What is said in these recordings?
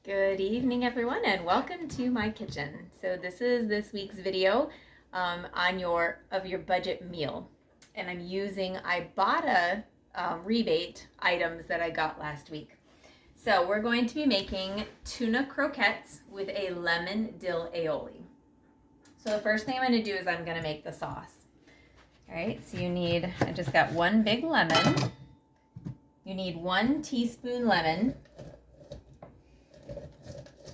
Good evening, everyone, and welcome to my kitchen. So this is this week's video on your budget meal, and I'm using Ibotta rebate items that I got last week. So we're going to be making tuna croquettes with a lemon dill aioli. So the first thing I'm going to do is I'm going to make the sauce. All right, so I just got one big lemon. You need 1 teaspoon lemon,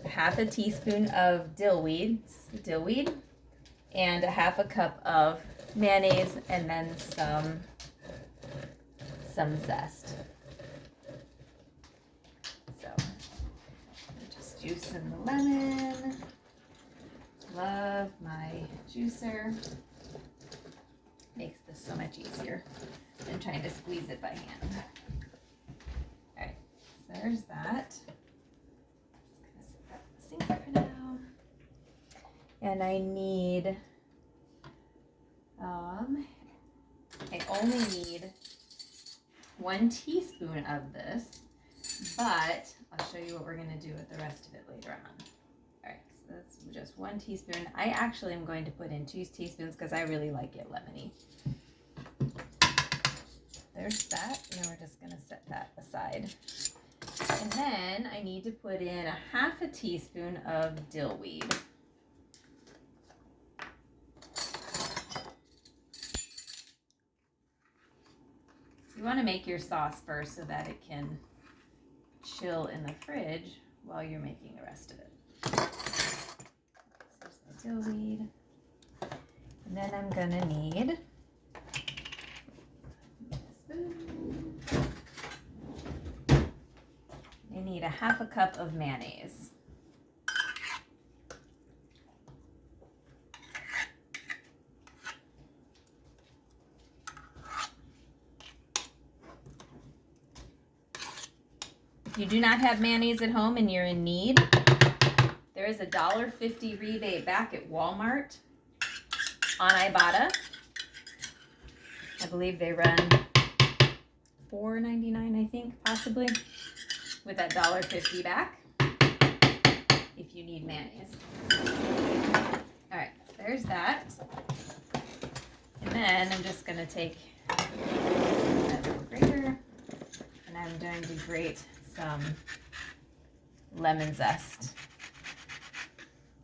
half a teaspoon of dill weed, and a half a cup of mayonnaise, and then some zest. So I'm just juicing the lemon. Love my juicer. Makes this so much easier than trying to squeeze it by hand. All right, so there's that. For now, and I need I only need 1 teaspoon of this, but I'll show you what we're going to do with the rest of it later on. All right, so that's just 1 teaspoon. I actually am going to put in 2 teaspoons because I really like it lemony. There's that. Now we're just going to set that aside. And then I need to put in a half a teaspoon of dill weed. So you want to make your sauce first so that it can chill in the fridge while you're making the rest of it. So there's my dill weed. And then I'm going to need a half a cup of mayonnaise. If you do not have mayonnaise at home and you're in need, there is a $1.50 rebate back at Walmart on Ibotta. I believe they run $4.99, I think, possibly, with that $1.50 back if you need mayonnaise. All right, so there's that. And then I'm just gonna take that little grater and I'm going to grate some lemon zest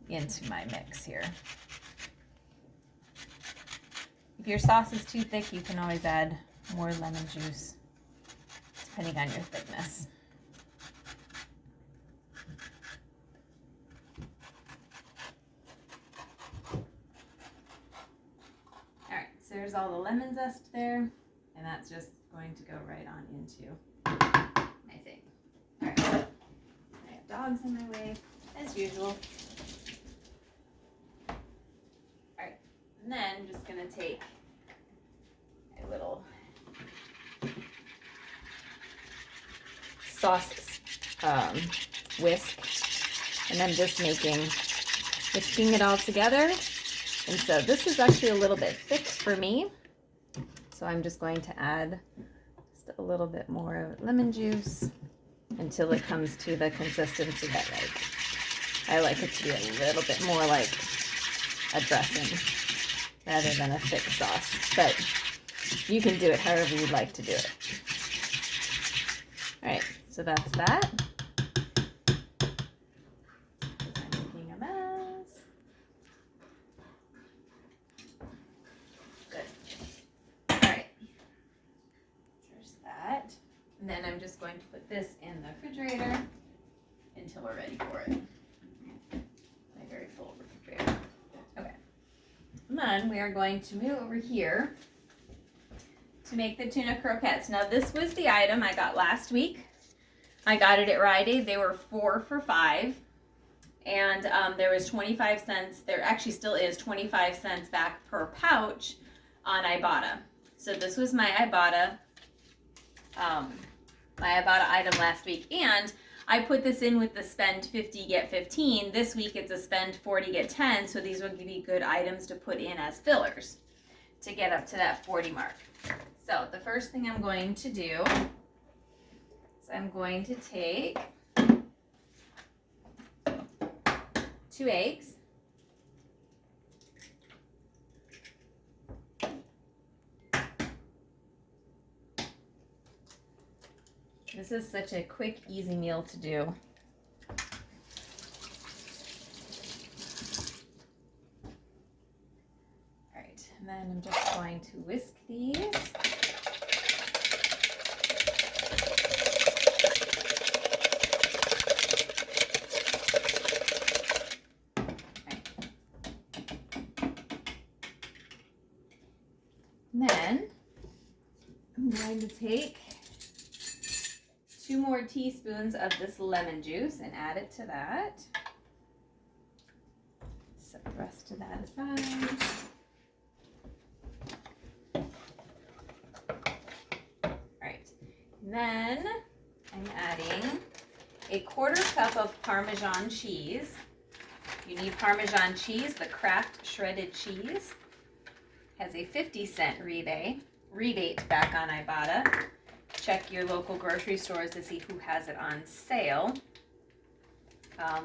into my mix here. If your sauce is too thick, you can always add more lemon juice depending on your thickness. There's all the lemon zest there, and that's just going to go right on into my thing. All right, I have dogs in my way, as usual. All right, and then I'm just gonna take a little sauce whisk, and I'm just whisking it all together. And so this is actually a little bit thick for me. So I'm just going to add just a little bit more lemon juice until it comes to the consistency that I like it to be a little bit more like a dressing rather than a thick sauce. But you can do it however you'd like to do it. All right, so that's that. And then I'm just going to put this in the refrigerator until we're ready for it. My very full refrigerator. Okay. And then we are going to move over here to make the tuna croquettes. Now this was the item I got last week. I got it at Rite Aid. They were 4 for $5. And there was 25 cents. There actually still is 25 cents back per pouch on Ibotta. So this was my Ibotta item last week, and I put this in with the spend 50 get 15. This week it's a spend 40 get 10, so these would be good items to put in as fillers to get up to that 40 mark. So the first thing I'm going to do is I'm going to take 2 eggs. This is such a quick, easy meal to do. All right, and then I'm just going to whisk these. And then I'm going to take 2 more teaspoons of this lemon juice and add it to that. Set the rest of that aside. All right, and then I'm adding a 1/4 cup of Parmesan cheese. You need Parmesan cheese, the Kraft shredded cheese. Has a 50-cent rebate back on Ibotta. Check your local grocery stores to see who has it on sale.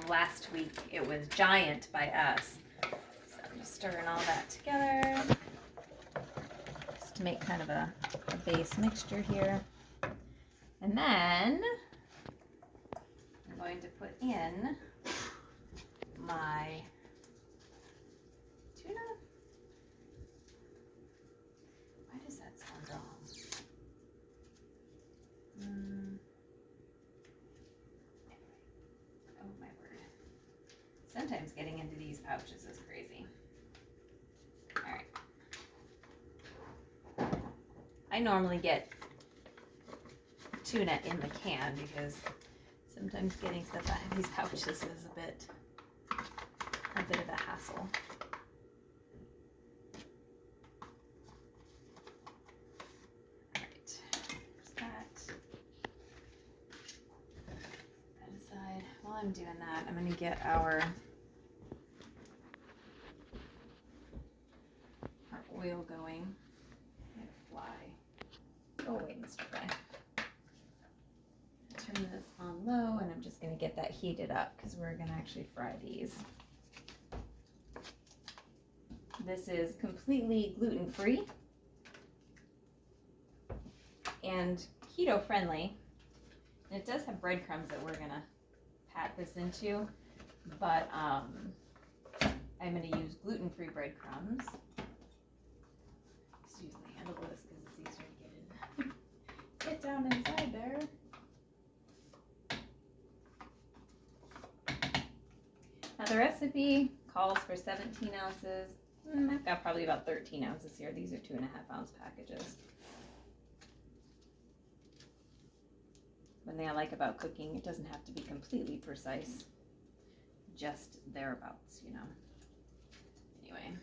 Last week it was Giant by us. So I'm just stirring all that together just to make kind of a base mixture here. And then I'm going to put in my tuna. Why does that sound wrong? Oh my word. Sometimes getting into these pouches is crazy. All right. I normally get tuna in the can because sometimes getting stuff out of these pouches is a bit of a hassle. While I'm doing that, I'm going to get our oil going. I'm going to fly. Oh wait, Mr. Fry. Turn this on low, and I'm just going to get that heated up because we're going to actually fry these. This is completely gluten-free and keto-friendly. And it does have breadcrumbs that we're going to pat this into, but I'm going to use gluten-free breadcrumbs. Just use the handle of this because it's easier to get down inside there. Now the recipe calls for 17 ounces. I've got probably about 13 ounces here. These are 2.5 ounce packages. One thing I like about cooking, it doesn't have to be completely precise, just thereabouts, you know. Anyway.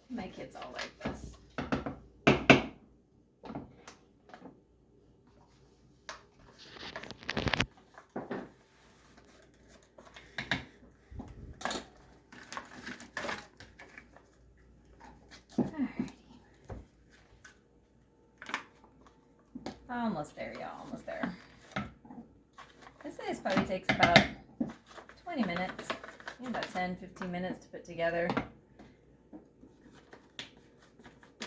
My kids all like this. Almost there, y'all. Almost there. This probably takes about 20 minutes, about 10-15 minutes to put together.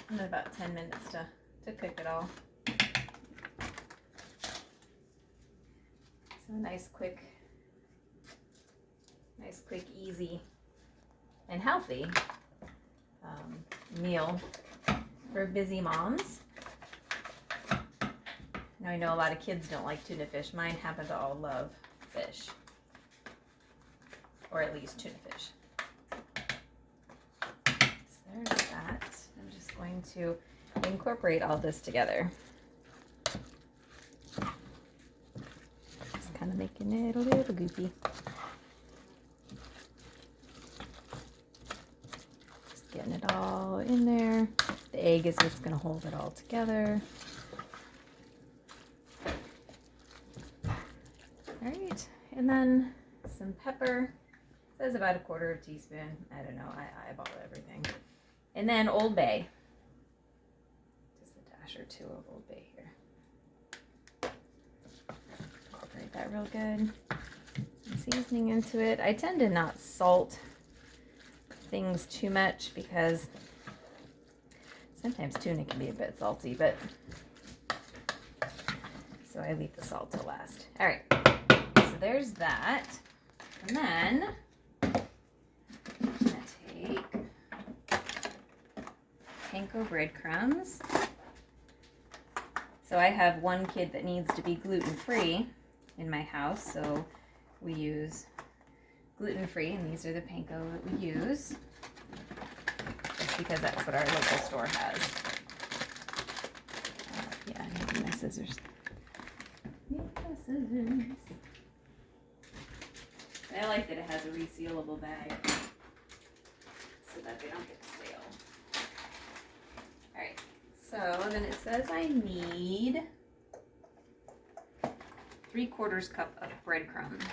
And about 10 minutes to cook it all. So nice, quick, easy, and healthy meal for busy moms. Now I know a lot of kids don't like tuna fish. Mine happen to all love fish, or at least tuna fish. So there's that. I'm just going to incorporate all this together. Just kind of making it a little goopy. Just getting it all in there. The egg is what's going to hold it all together. Alright, and then some pepper. It says about 1/4 teaspoon. I don't know, I eyeball everything. And then Old Bay. Just a dash or two of Old Bay here. that real good. Some seasoning into it. I tend to not salt things too much because sometimes tuna can be a bit salty, but so I leave the salt to last. All right, so there's that. And then I'm gonna take panko breadcrumbs. So I have one kid that needs to be gluten-free in my house, so we use gluten-free, and these are the panko that we use, just because that's what our local store has. Yeah, I need my scissors. I like that it has a resealable bag so that they don't get stale. Alright, so then it says I need 3/4 cup of breadcrumbs.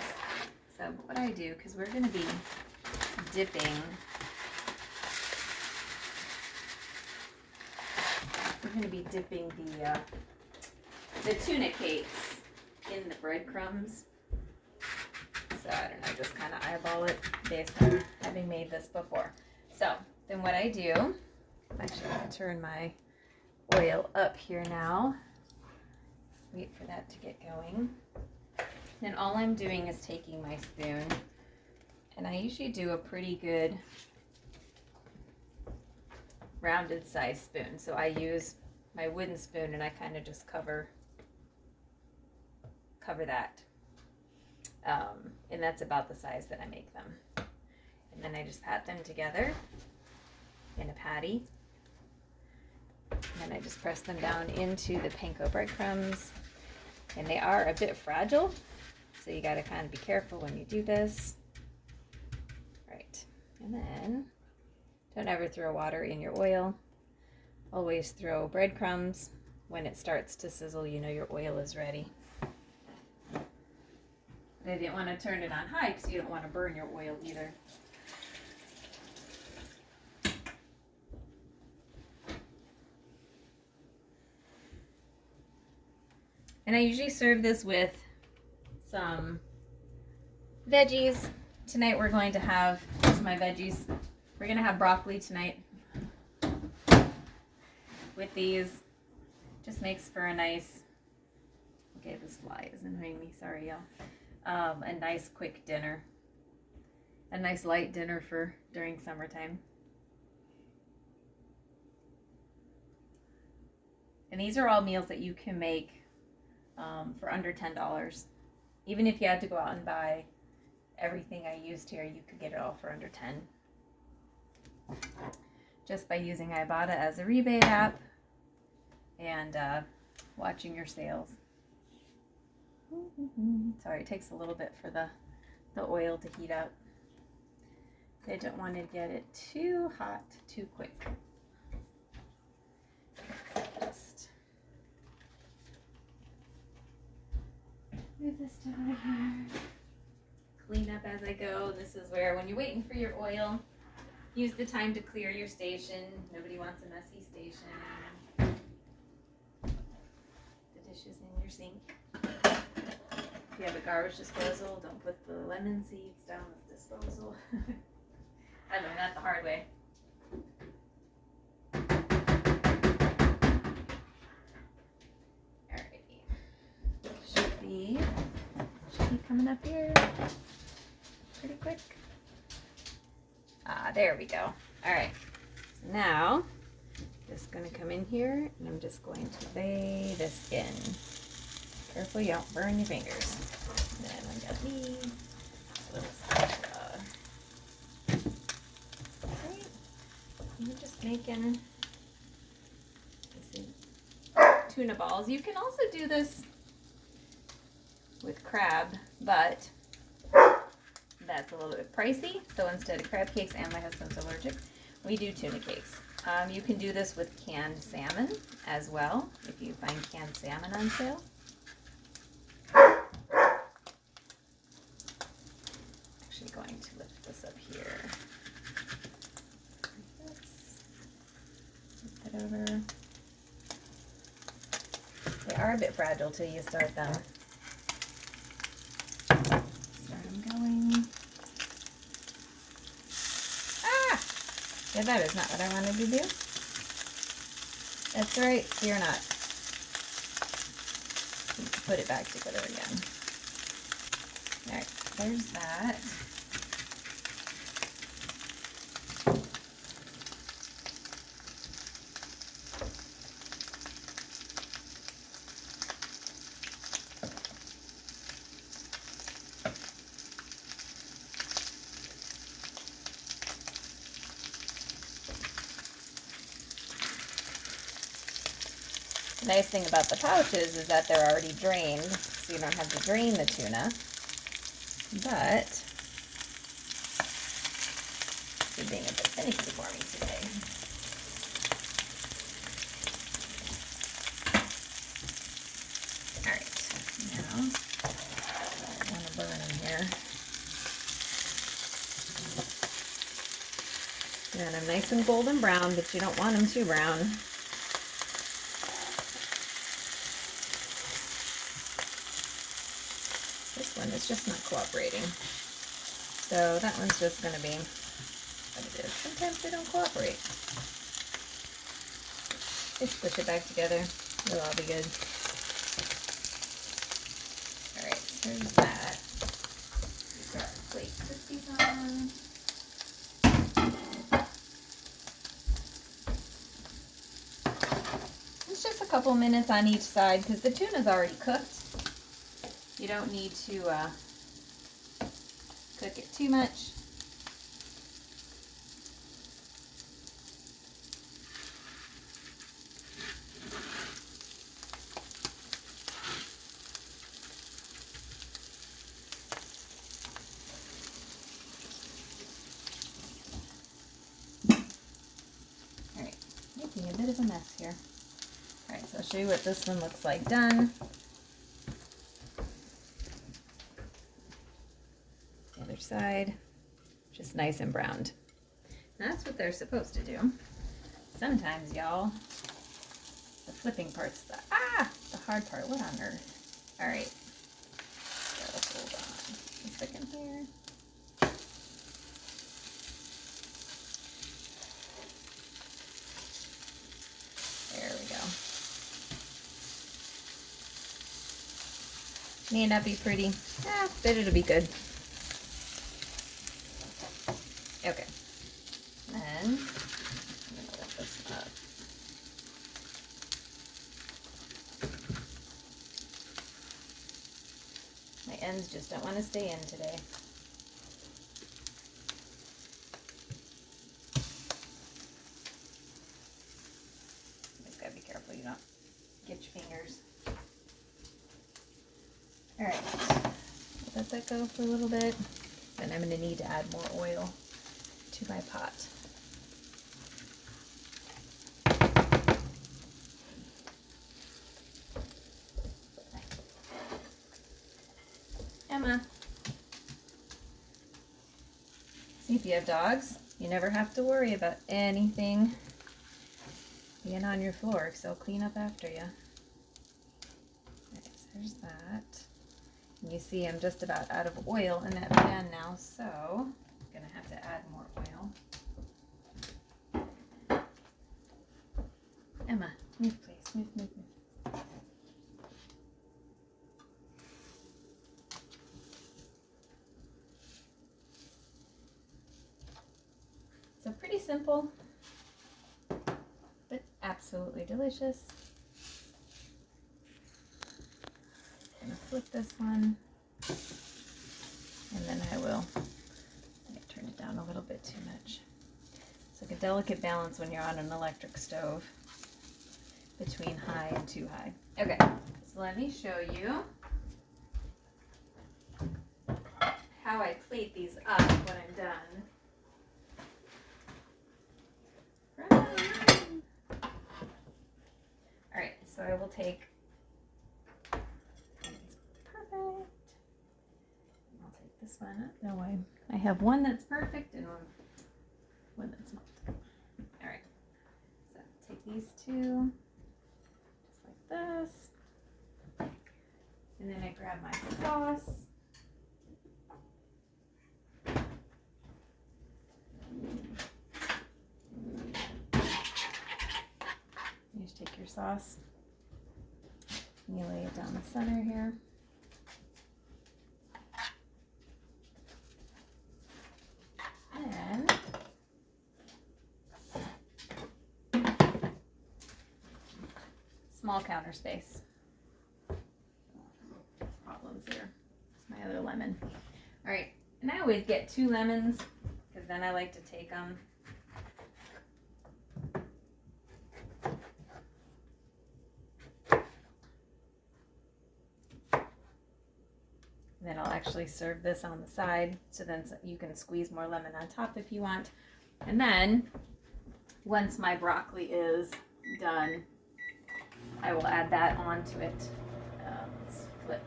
So what I do, because we're going to be dipping, the tuna cakes in the breadcrumbs. So I don't know, just kind of eyeball it based on having made this before. So then what I do, I'm actually going to turn my oil up here now. Wait for that to get going. Then all I'm doing is taking my spoon, and I usually do a pretty good rounded size spoon. So I use my wooden spoon and I kind of just cover that. And that's about the size that I make them. And then I just pat them together in a patty. And then I just press them down into the panko breadcrumbs. And they are a bit fragile, so you got to kind of be careful when you do this. Right. And then don't ever throw water in your oil. Always throw breadcrumbs. When it starts to sizzle, you know your oil is ready. I didn't want to turn it on high because you don't want to burn your oil either. And I usually serve this with some veggies. Tonight we're going to have, here's my veggies. We're going to have broccoli tonight with these. Just makes for a nice, okay, this fly is annoying me, sorry y'all. A nice quick dinner. A nice light dinner for during summertime. And these are all meals that you can make for under $10. Even if you had to go out and buy everything I used here, you could get it all for under 10. Just by using Ibotta as a rebate app and watching your sales. Sorry, it takes a little bit for the oil to heat up. I don't want to get it too hot too quick. Just move this down here. Clean up as I go. This is where, when you're waiting for your oil, use the time to clear your station. Nobody wants a messy station. The dishes in your sink. If you have a garbage disposal, don't put the lemon seeds down the disposal. I learned that the hard way. Alrighty. Should be coming up here pretty quick. There we go. Alright. Now, just going to come in here and I'm just going to lay this in. Careful you don't burn your fingers. And then I got these little spatula. Right. I'm just making tuna balls. You can also do this with crab, but that's a little bit pricey. So instead of crab cakes, and my husband's allergic, we do tuna cakes. You can do this with canned salmon as well, if you find canned salmon on sale. Actually going to lift this up here. Like this. Flip it over. They are a bit fragile till you start them. Okay, that is not what I wanted to do. That's right, you're not. Put it back together again. All right, there's that. The nice thing about the pouches is that they're already drained, so you don't have to drain the tuna. But you're being a bit finicky for me today. All right, now I don't want to burn them here. You want them nice and golden brown, but you don't want them too brown. This one is just not cooperating. So that one's just going to be what it is. Sometimes they don't cooperate. Just push it back together. It'll all be good. Alright, so there's that. These are our plate cookies on. It's just a couple minutes on each side because the tuna's already cooked. You don't need to cook it too much. All right, making a bit of a mess here. All right, so I'll show you what this one looks like done. Other side, just nice and browned. And that's what they're supposed to do. Sometimes, y'all, the flipping part's the hard part. What on earth? All right, so hold on a second here. There we go. May not be pretty, but it'll be good. Okay, then I'm going to lift this up. My ends just don't want to stay in today. Just got to be careful you don't get your fingers. All right, let that go for a little bit. Then I'm going to need to add more oil to my pot. Emma. See, if you have dogs, you never have to worry about anything being on your floor because they'll clean up after you. Right, so there's that. And you see I'm just about out of oil in that pan now, so I'm going to have to add more oil. Emma, move please, move, move, move. So pretty simple, but absolutely delicious. I'm going to flip this one, and then I will turn it down a little bit too much. It's like a delicate balance when you're on an electric stove between high and too high. Okay, so let me show you how I plate these up when I'm done. All right, so I will take, it's perfect. I'll take this one up. No, I have one that's perfect and one that's not. All right, so take these two, just like this. And then I grab my sauce. sauce. You lay it down the center here. And small counter space. Problems here. My other lemon. All right, and I always get 2 lemons because then I like to take them. Then I'll actually serve this on the side, so then you can squeeze more lemon on top if you want. And then, once my broccoli is done, I will add that onto it. Let's flip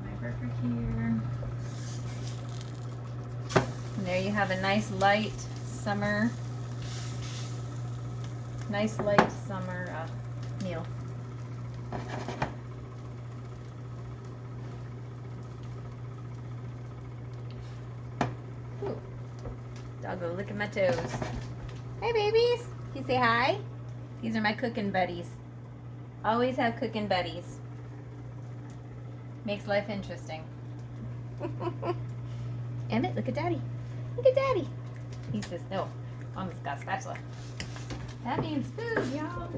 my burger here. And there you have a nice light summer meal. Ooh. Doggo, look at my toes. Hey babies, can you say hi? These are my cooking buddies. Always have cooking buddies. Makes life interesting. Emmett, look at daddy. Look at daddy. He says, no, Mama's got a spatula. That means food, y'all.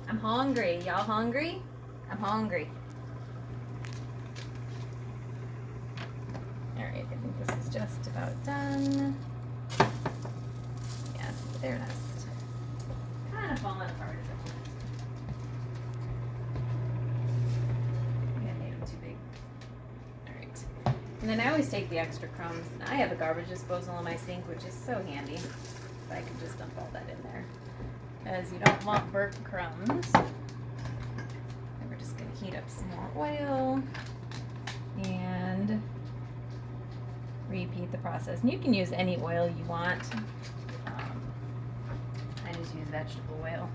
I'm hungry. Y'all hungry? I'm hungry. All right, I think this is just about done. Yes, they're just kind of falling apart. Yeah, I made them too big. All right. And then I always take the extra crumbs. I have a garbage disposal in my sink, which is so handy. So I can just dump all that in there. Because you don't want burnt crumbs. And we're just going to heat up some more oil. And repeat the process. And you can use any oil you want. I just use vegetable oil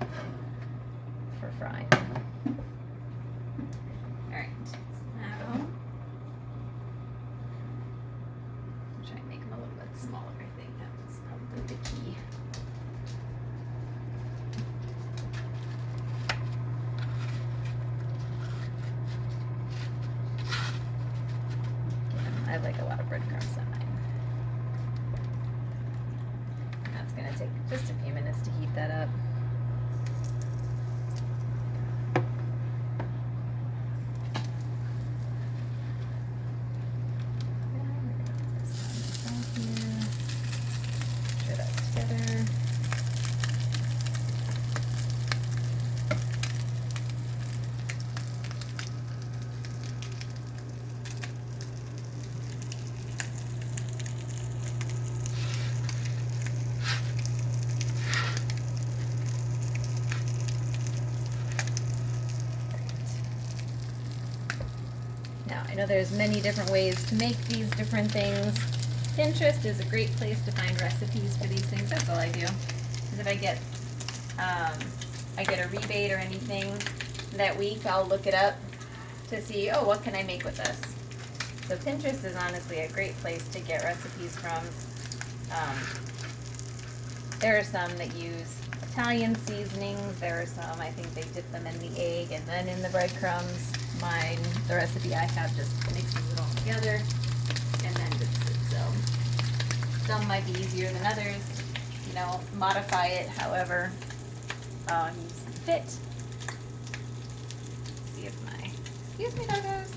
for frying. Alright, so now I'll try and make them a little bit smaller. I think that was probably the key. I like a lot of breadcrumbs on mine. That's going to take just a few minutes to heat that up. Sure that's together. Now, I know there's many different ways to make these different things. Pinterest is a great place to find recipes for these things. That's all I do. Because if I get a rebate or anything that week, I'll look it up to see, oh, what can I make with this? So Pinterest is honestly a great place to get recipes from. There are some that use Italian seasonings. There are some, I think they dip them in the egg and then in the breadcrumbs. The recipe I have just mixes it all together and then dips it. So some might be easier than others. You know, modify it however you see fit. Let's see if my, excuse me, doggos.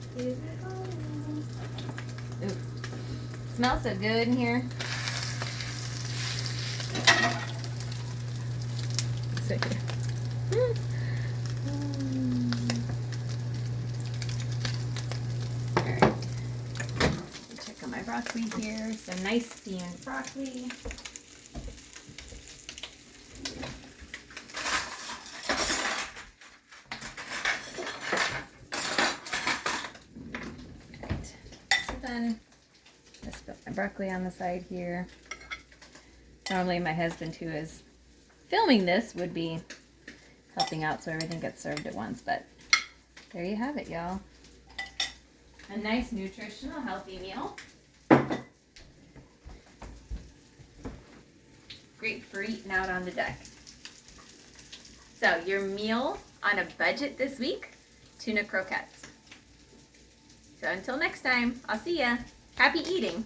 Excuse me. Ooh, smells so good in here. So here. Alright. Check on my broccoli here. So nice steamed broccoli. Alright. So then just put my broccoli on the side here. Normally my husband, who is filming this, would be helping out so everything gets served at once, but there you have it, y'all. A nice, nutritional, healthy meal. Great for eating out on the deck. So your meal on a budget this week, tuna croquettes. So until next time, I'll see ya. Happy eating.